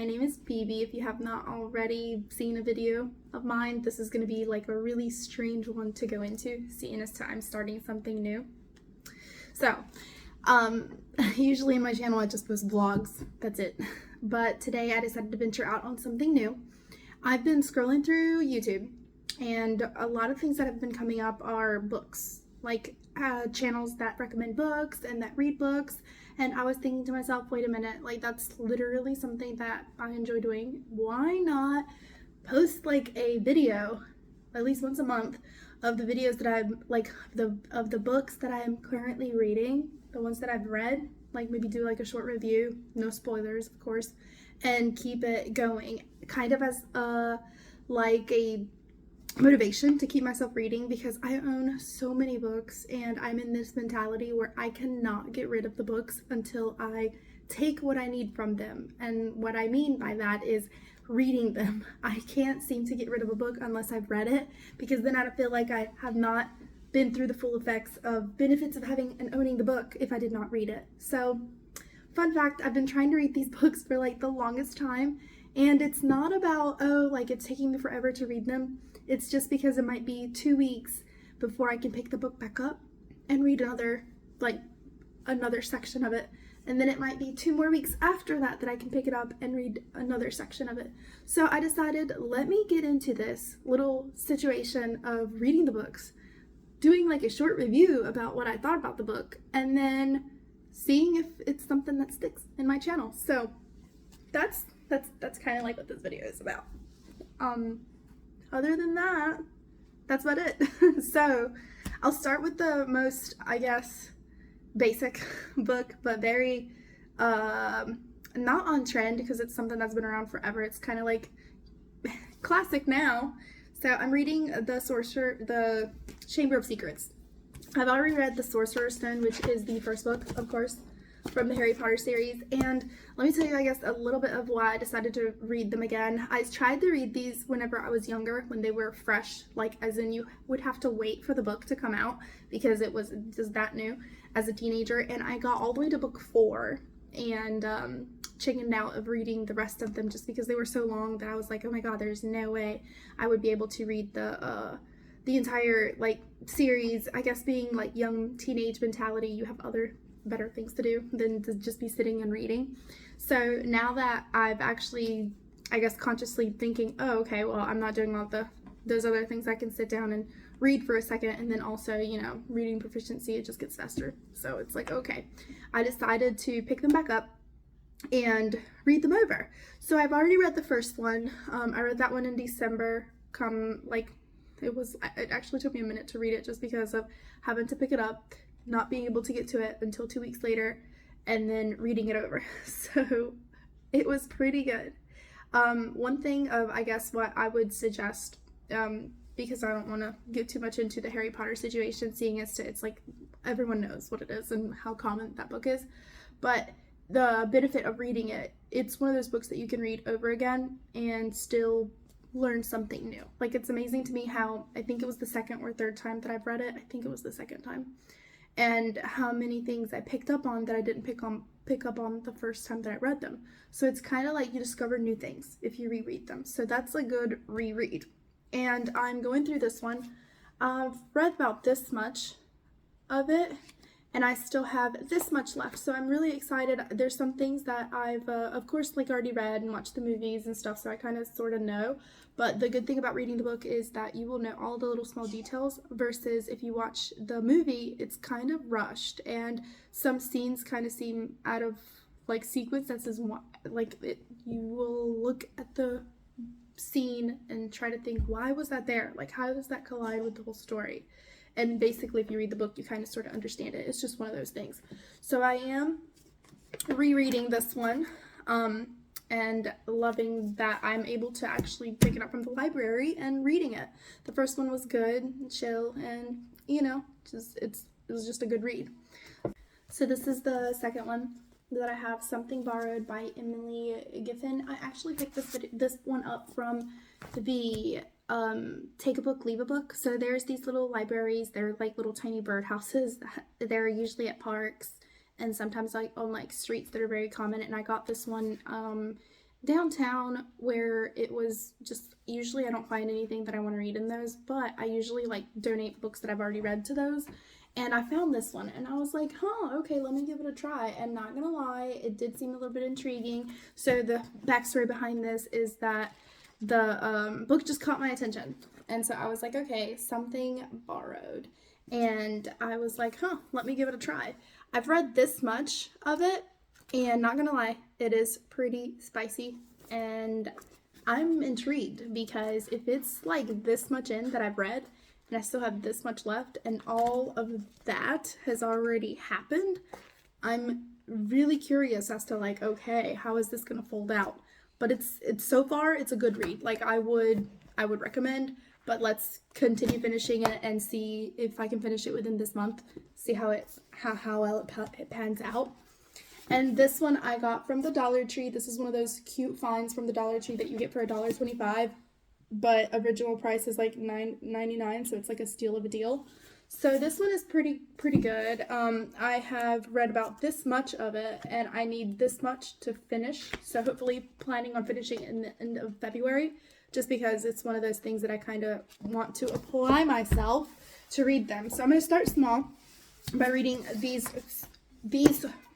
my name is Bibi. If you have not already seen a video of mine, this is going to be like a really strange one to go into, seeing as I'm starting something new. So, usually in my channel I just post vlogs, that's it. But today I decided to venture out on something new. I've been scrolling through YouTube, and a lot of things that have been coming up are books, like channels that recommend books and that read books. And I was thinking to myself, wait a minute, like that's literally something that I enjoy doing. Why not post like a video at least once a month of the videos that I'm like of the books that I'm currently reading, the ones that I've read, like maybe do like a short review, no spoilers of course, and keep it going kind of as like a motivation to keep myself reading, because I own so many books and I'm in this mentality where I cannot get rid of the books until I take what I need from them. And what I mean by that is reading them. I can't seem to get rid of a book unless I've read it, because then I feel like I have not been through the full effects of benefits of having and owning the book if I did not read it. So fun fact, I've been trying to read these books for like the longest time, and it's not about, oh, like it's taking me forever to read them. It's just because it might be 2 weeks before I can pick the book back up and read another section of it. And then it might be 2 more weeks after that that I can pick it up and read another section of it. So I decided, let me get into this little situation of reading the books, doing like a short review about what I thought about the book, and then seeing if it's something that sticks in my channel. So that's kind of like what this video is about. Other than that, that's about it. So I'll start with the most, I guess, basic book, but very not on trend, because it's something that's been around forever. It's kind of like classic now. So I'm reading the Chamber of Secrets. I've already read The Sorcerer's Stone, which is the first book, of course, from the Harry Potter series. And let me tell you, I guess, a little bit of why I decided to read them again. I tried to read these whenever I was younger, when they were fresh, like as in you would have to wait for the book to come out because it was just that new as a teenager. And I got all the way to book 4 and chickened out of reading the rest of them just because they were so long that I was like, oh my god, there's no way I would be able to read the entire like series. I guess being like young teenage mentality, you have other better things to do than to just be sitting and reading. So now that I've actually, I guess, consciously thinking, oh, okay, well, I'm not doing all those other things, I can sit down and read for a second, and then also, you know, reading proficiency, it just gets faster. So it's like, okay, I decided to pick them back up and read them over. So I've already read the first one. I read that one in December. It actually took me a minute to read it just because of having to pick it up, not being able to get to it until 2 weeks later, and then reading it over. So it was pretty good. One thing of, I guess, what I would suggest, because I don't want to get too much into the Harry Potter situation, seeing as to it's like everyone knows what it is and how common that book is, but the benefit of reading it, it's one of those books that you can read over again and still learn something new. Like, it's amazing to me how, I think it was the second or third time that I've read it, I think it was the second time, and how many things I picked up on that I didn't pick up on the first time that I read them. So it's kind of like you discover new things if you reread them. So that's a good reread. And I'm going through this one. I've read about this much of it, and I still have this much left. So I'm really excited. There's some things that I've, of course, like already read and watched the movies and stuff, so I kind of sort of know. But the good thing about reading the book is that you will know all the little small details, versus if you watch the movie, it's kind of rushed, and some scenes kind of seem out of like sequence. That says, like, you will look at the scene and try to think, why was that there? Like, how does that collide with the whole story? And basically, if you read the book, you kind of sort of understand it. It's just one of those things. So I am rereading this one, and loving that I'm able to actually pick it up from the library and reading it. The first one was good, chill, and, you know, it was just a good read. So this is the second one that I have, Something Borrowed by Emily Giffin. I actually picked this one up from the Take a Book, Leave a Book. So there's these little libraries. They're like little tiny birdhouses. They're usually at parks and sometimes like on like streets that are very common. And I got this one downtown where it was just, usually I don't find anything that I want to read in those, but I usually like donate books that I've already read to those. And I found this one and I was like, huh, okay, let me give it a try. And not gonna lie, it did seem a little bit intriguing. So the backstory behind this is that the book just caught my attention. And so I was like, okay, something borrowed. And I was like, huh, let me give it a try. I've read this much of it, and not gonna lie, it is pretty spicy. And I'm intrigued because if it's like this much in that I've read, and I still have this much left, and all of that has already happened, I'm really curious as to like, okay, how is this gonna fold out? But it's so far it's a good read. Like I would recommend, but let's continue finishing it and see if I can finish it within this month. See how well it pans out. And this one I got from the Dollar Tree. This is one of those cute finds from the Dollar Tree that you get for $1.25, but original price is like $9.99, so it's like a steal of a deal. So this one is pretty good. I have read about this much of it, and I need this much to finish. So hopefully planning on finishing in the end of February, just because it's one of those things that I kind of want to apply myself to read them. So I'm going to start small by reading these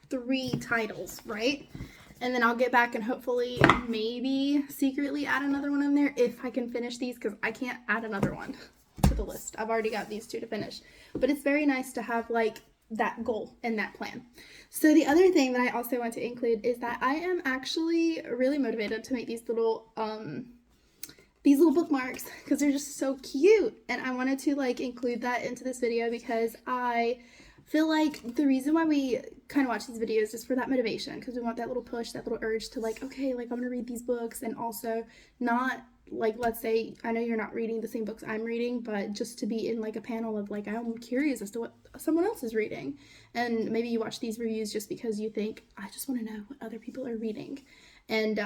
3 titles, right? And then I'll get back and hopefully maybe secretly add another one in there if I can finish these, because I can't add another one to the list. I've already got these 2 to finish. But it's very nice to have like that goal and that plan. So the other thing that I also want to include is that I am actually really motivated to make these little bookmarks because they're just so cute, and I wanted to like include that into this video because I feel like the reason why we kind of watch these videos is for that motivation, because we want that little push, that little urge to like, okay, like I'm gonna read these books, and also not like, let's say, I know you're not reading the same books I'm reading, but just to be in like a panel of like, I'm curious as to what someone else is reading. And maybe you watch these reviews just because you think, I just want to know what other people are reading. And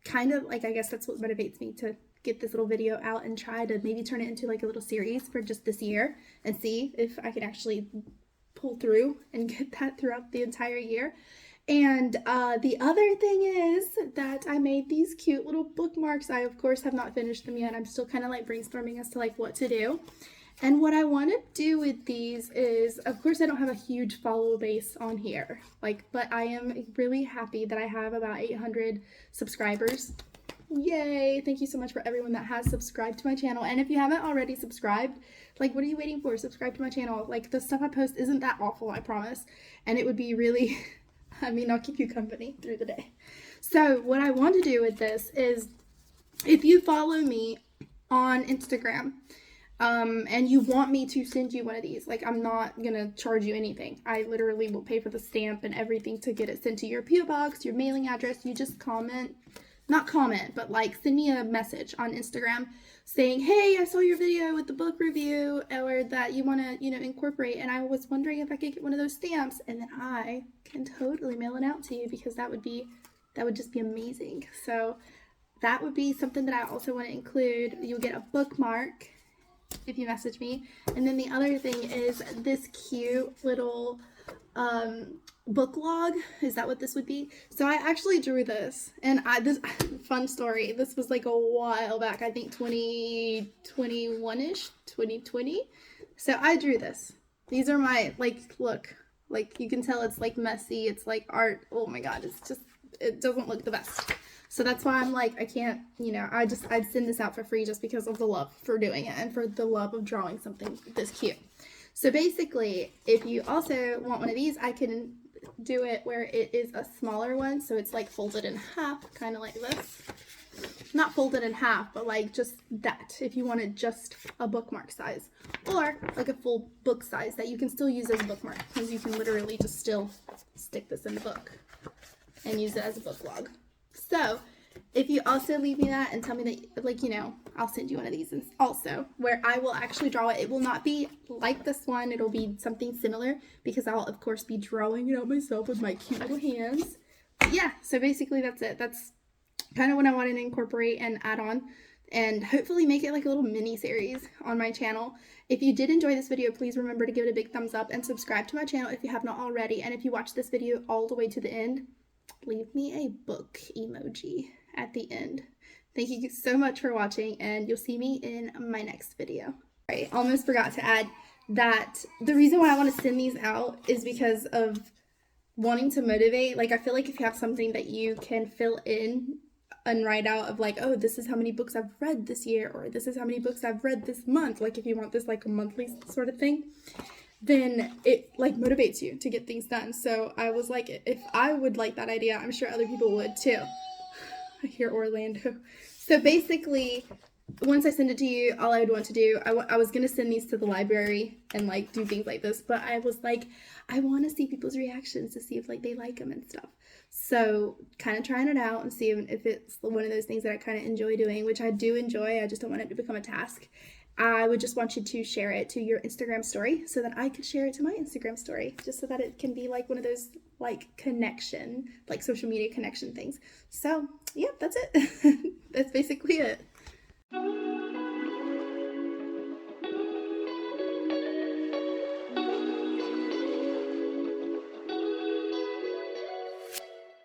kind of like, I guess that's what motivates me to get this little video out and try to maybe turn it into like a little series for just this year and see if I can actually pull through and get that throughout the entire year. And the other thing is that I made these cute little bookmarks. I of course have not finished them yet. I'm still kind of like brainstorming as to like what to do. And what I want to do with these is, of course I don't have a huge follow base on here, like, but I am really happy that I have about 800 subscribers. Yay! Thank you so much for everyone that has subscribed to my channel. And if you haven't already subscribed, like, what are you waiting for? Subscribe to my channel. Like, the stuff I post isn't that awful, I promise. And it would be really, I mean, I'll keep you company through the day. So what I want to do with this is, if you follow me on Instagram, and you want me to send you one of these, like, I'm not gonna charge you anything. I literally will pay for the stamp and everything to get it sent to your PO box, your mailing address. You just comment, not comment, but like send me a message on Instagram saying, hey, I saw your video with the book review, or that you want to, you know, incorporate, and I was wondering if I could get one of those stamps, and then I can totally mail it out to you, because that would just be amazing. So that would be something that I also want to include. You'll get a bookmark if you message me. And then the other thing is this cute little book log. Is that what this would be? So I actually drew this, and this fun story, this was like a while back, I think 2021ish, 2020. So I drew this. These are my, like, look, like you can tell it's like messy, it's like art. Oh my god, it's just, it doesn't look the best. So that's why I'm like, I can't, you know, I'd send this out for free just because of the love for doing it and for the love of drawing something this cute. So basically, if you also want one of these, I can do it where it is a smaller one. So it's like folded in half, kind of like this. Not folded in half, but like just that, if you wanted just a bookmark size. Or like a full book size that you can still use as a bookmark, because you can literally just still stick this in the book and use it as a book log. So if you also leave me that and tell me that, like, you know, I'll send you one of these also, where I will actually draw it. It will not be like this one. It'll be something similar, because I'll of course be drawing it out myself with my cute little hands. But yeah, so basically that's it. That's kind of what I wanted to incorporate and add on, and hopefully make it like a little mini series on my channel. If you did enjoy this video, please remember to give it a big thumbs up and subscribe to my channel if you have not already. And if you watch this video all the way to the end, leave me a book emoji at the end. Thank you so much for watching, and you'll see me in my next video. I almost forgot to add that the reason why I want to send these out is because of wanting to motivate. Like, I feel like if you have something that you can fill in and write out of like, oh, this is how many books I've read this year, or this is how many books I've read this month, like if you want this like a monthly sort of thing, then it like motivates you to get things done. So I was like, if I would like that idea, I'm sure other people would too. I hear Orlando. So basically, once I send it to you, all I would want to do, I was going to send these to the library and like do things like this, but I was like, I want to see people's reactions to see if like they like them and stuff. So kind of trying it out and see if it's one of those things that I kind of enjoy doing, which I do enjoy. I just don't want it to become a task. I would just want you to share it to your Instagram story so that I could share it to my Instagram story, just so that it can be like one of those like connection, like social media connection things. So yeah, that's it. That's basically it.